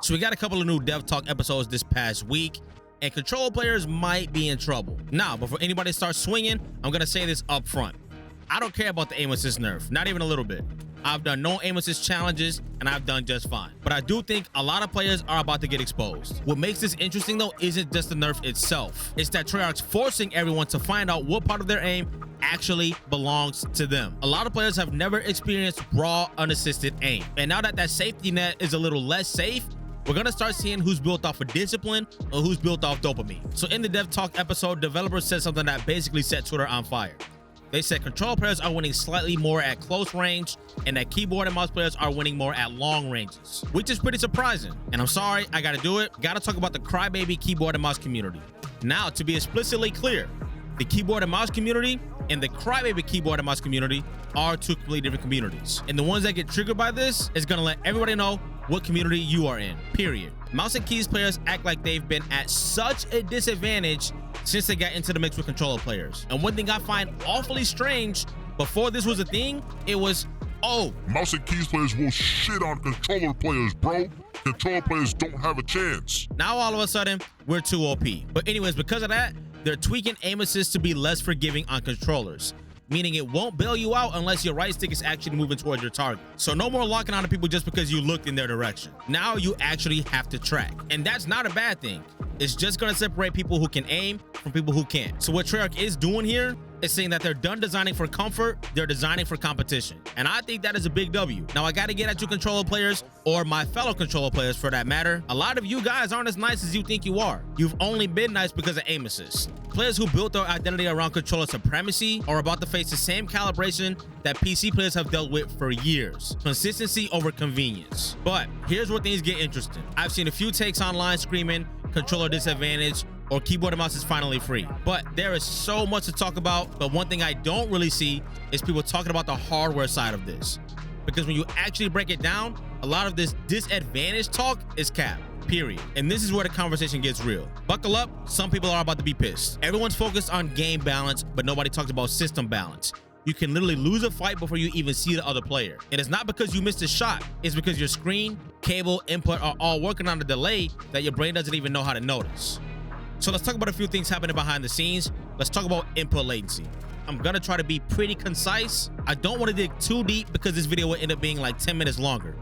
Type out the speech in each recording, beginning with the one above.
So we got a couple of new Dev Talk episodes this past week, and controller players might be in trouble. Now, before anybody starts swinging, I'm gonna say this up front. I don't care about the aim assist nerf, not even a little bit. I've done no aim assist challenges, and I've done just fine. But I do think a lot of players are about to get exposed. What makes this interesting, though, isn't just the nerf itself. It's that Treyarch's forcing everyone to find out what part of their aim actually belongs to them. A lot of players have never experienced raw, unassisted aim. And now that that safety net is a little less safe, we're gonna start seeing who's built off of discipline or who's built off dopamine. So in the Dev Talk episode, developers said something that basically set Twitter on fire. They said controller players are winning slightly more at close range, and that keyboard and mouse players are winning more at long ranges, which is pretty surprising. And I'm sorry, I gotta do it. Gotta talk about the crybaby keyboard and mouse community. Now, to be explicitly clear, the keyboard and mouse community and the crybaby keyboard and mouse community are two completely different communities. And the ones that get triggered by this is gonna let everybody know what community you are in, period. Mouse and keys players act like they've been at such a disadvantage since they got into the mix with controller players. And one thing I find awfully strange, before this was a thing, it was, oh, mouse and keys players will shit on controller players, bro. Controller players don't have a chance. Now all of a sudden, we're too OP. But anyways, because of that, they're tweaking aim assist to be less forgiving on controllers, meaning it won't bail you out unless your right stick is actually moving towards your target. So no more locking onto people just because you looked in their direction. Now you actually have to track. And that's not a bad thing. It's just gonna separate people who can aim from people who can't. So what Treyarch is doing here is saying that they're done designing for comfort, they're designing for competition. And I think that is a big W. Now I gotta get at you controller players, or my fellow controller players for that matter. A lot of you guys aren't as nice as you think you are. You've only been nice because of aim assist. Players who built their identity around controller supremacy are about to face the same calibration that PC players have dealt with for years. Consistency over convenience. But here's where things get interesting. I've seen a few takes online screaming controller disadvantage or keyboard and mouse is finally free. But there is so much to talk about. But one thing I don't really see is people talking about the hardware side of this. Because when you actually break it down, a lot of this disadvantage talk is cap. Period. And this is where the conversation gets real. Buckle up, some people are about to be pissed. Everyone's focused on game balance, but nobody talks about system balance. You can literally lose a fight before you even see the other player. And it's not because you missed a shot, it's because your screen, cable, input are all working on a delay that your brain doesn't even know how to notice. So let's talk about a few things happening behind the scenes. Let's talk about input latency. I'm gonna try to be pretty concise. I don't want to dig too deep because this video will end up being like 10 minutes longer.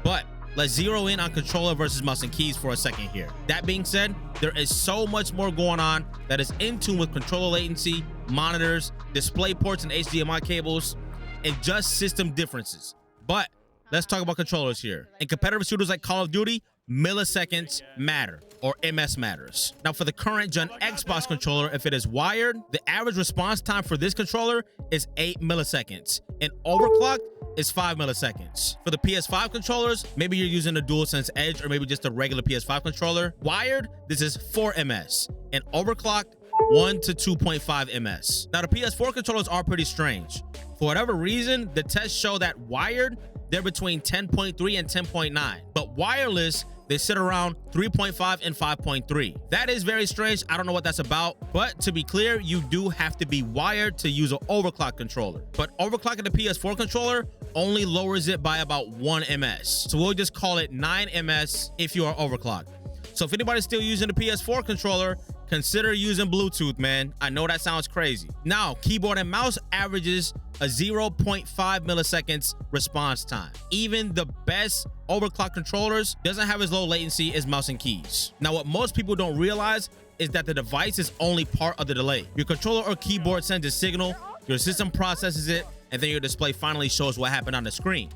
But let's zero in on controller versus mouse and keys for a second here. That being said, there is so much more going on that is in tune with controller latency, monitors, display ports and HDMI cables, and just system differences. But let's talk about controllers here. In competitive shooters like Call of Duty, milliseconds matter, or MS matters. Now for the current gen Xbox controller, if it is wired, the average response time for this controller is 8 milliseconds, and overclocked is 5 milliseconds. For the PS5 controllers, maybe you're using a DualSense Edge or maybe just a regular PS5 controller. Wired, this is 4 ms, and overclocked, 1 to 2.5 ms. Now the PS4 controllers are pretty strange. For whatever reason, the tests show that wired, they're between 10.3 and 10.9, but wireless, they sit around 3.5 and 5.3. That is very strange. I don't know what that's about, but to be clear, you do have to be wired to use an overclock controller. But overclocking the PS4 controller only lowers it by about 1 ms. So we'll just call it 9 ms if you are overclocked. So if anybody's still using the PS4 controller, consider using Bluetooth, man. I know that sounds crazy. Now, keyboard and mouse averages a 0.5 milliseconds response time. Even the best overclock controllers doesn't have as low latency as mouse and keys. Now, what most people don't realize is that the device is only part of the delay. Your controller or keyboard sends a signal, your system processes it, and then your display finally shows what happened on the screen.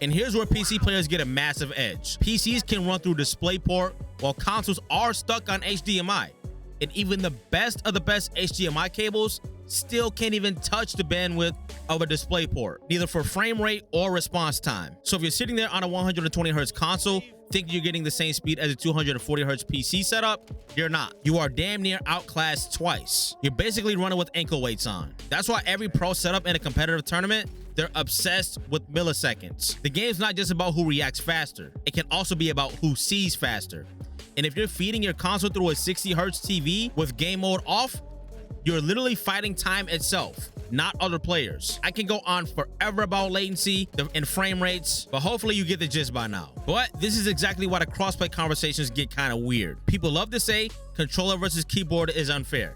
And here's where PC players get a massive edge. PCs can run through DisplayPort, while consoles are stuck on HDMI. And even the best of the best HDMI cables still can't even touch the bandwidth of a DisplayPort, neither for frame rate or response time. So if you're sitting there on a 120Hz console, thinking you're getting the same speed as a 240Hz PC setup, you're not. You are damn near outclassed twice. You're basically running with ankle weights on. That's why every pro setup in a competitive tournament, they're obsessed with milliseconds. The game's not just about who reacts faster. It can also be about who sees faster. And if you're feeding your console through a 60Hz TV with game mode off, you're literally fighting time itself. not other players. I can go on forever about latency and frame rates, but hopefully you get the gist by now. But this is exactly why the crossplay conversations get kind of weird. People love to say controller versus keyboard is unfair.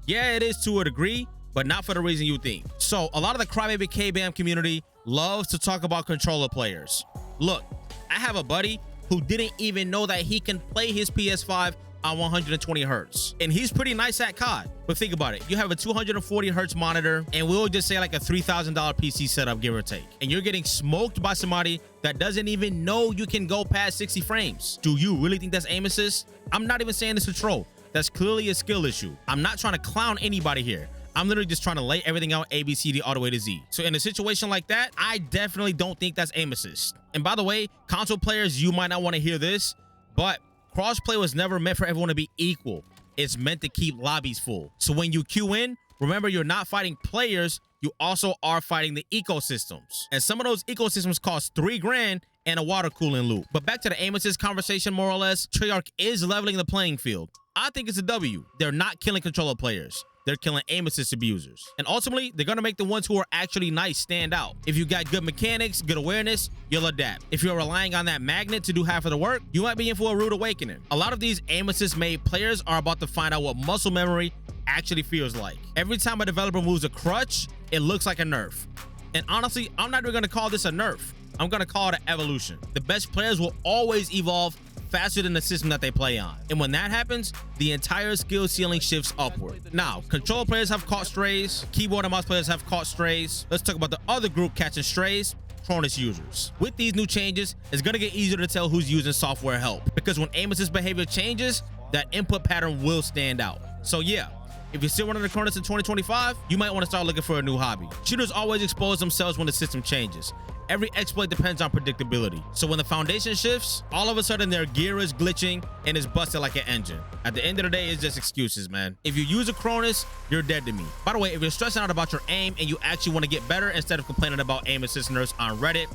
Yeah, it is to a degree, but not for the reason you think. So a lot of the crybaby KBAM community loves to talk about controller players. Look, I have a buddy who didn't even know that he can play his PS5 on 120 hertz, and he's pretty nice at COD. But think about it, you have a 240 hertz monitor, and we'll just say like a $3,000 PC setup, give or take, and you're getting smoked by somebody that doesn't even know you can go past 60 frames. Do you really think that's aim assist? I'm not even saying this to troll. That's clearly a skill issue. I'm not trying to clown anybody here. I'm literally just trying to lay everything out A, B, C, D all the way to Z. So in a situation like that, I definitely don't think that's aim assist. And by the way, console players, you might not want to hear this, but crossplay was never meant for everyone to be equal. It's meant to keep lobbies full. So when you queue in, remember you're not fighting players, you also are fighting the ecosystems. And some of those ecosystems cost $3 grand and a water cooling loop. But back to the aim assist conversation, more or less, Treyarch is leveling the playing field. I think it's a W. They're not killing controller players. They're killing aim assist abusers. And ultimately, they're gonna make the ones who are actually nice stand out. If you got good mechanics, good awareness, you'll adapt. If you're relying on that magnet to do half of the work, you might be in for a rude awakening. A lot of these aim assist made players are about to find out what muscle memory actually feels like. Every time a developer moves a crutch, it looks like a nerf. And honestly, I'm not even gonna call this a nerf. I'm gonna call it an evolution. The best players will always evolve faster than the system that they play on. And when that happens, the entire skill ceiling shifts upward. Now, controller players have caught strays, keyboard and mouse players have caught strays. Let's talk about the other group catching strays, Cronus users. With these new changes, it's gonna get easier to tell who's using software help, because when aim assist behavior changes, that input pattern will stand out. So yeah, if you're still running the Cronus in 2025, you might want to start looking for a new hobby. Shooters always expose themselves when the system changes. Every exploit depends on predictability. So when the foundation shifts, all of a sudden their gear is glitching and is busted like an engine. At the end of the day, it's just excuses, man. If you use a Cronus, you're dead to me. By the way, if you're stressing out about your aim and you actually want to get better instead of complaining about aim assist nerfs on Reddit,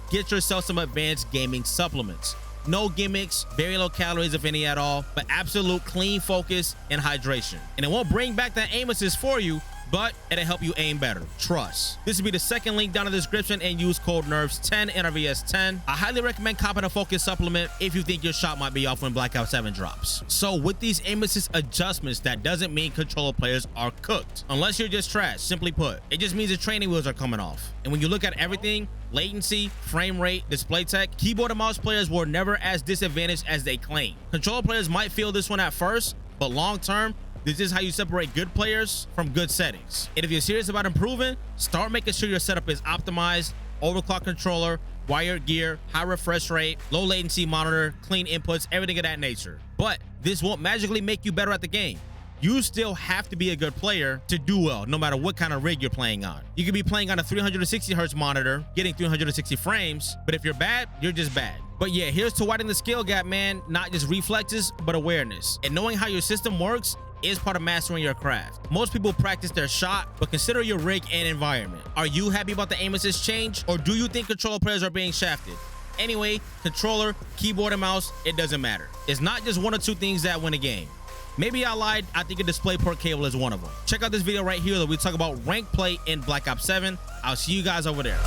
get yourself some advanced gaming supplements. No gimmicks, very low calories if any at all, but absolute clean focus and hydration. And it won't bring back that aim assist for you, but it'll help you aim better. Trust. This will be the second link down in the description, and use code NERVS10 NRVS10. I highly recommend copping a focus supplement if you think your shot might be off when Blackout 7 drops. So with these aim assist adjustments, that doesn't mean controller players are cooked. Unless you're just trash, simply put. It just means the training wheels are coming off. And when you look at everything, latency, frame rate, display tech, keyboard and mouse players were never as disadvantaged as they claim. Controller players might feel this one at first, but long term, this is how you separate good players from good settings. And if you're serious about improving, start making sure your setup is optimized, overclock controller, wired gear, high refresh rate, low latency monitor, clean inputs, everything of that nature. But this won't magically make you better at the game. You still have to be a good player to do well, no matter what kind of rig you're playing on. You could be playing on a 360 hertz monitor, getting 360 frames, but if you're bad, you're just bad. But yeah, here's to widening the skill gap, man. Not just reflexes, but awareness. And knowing how your system works is part of mastering your craft. Most people practice their shot, but consider your rig and environment. Are you happy about the aim assist change, or do you think controller players are being shafted? Anyway, controller, keyboard, and mouse, it doesn't matter. It's not just one or two things that win a game. Maybe I lied. I think a DisplayPort cable is one of them. Check out this video right here that we talk about ranked play in Black Ops 7. I'll see you guys over there.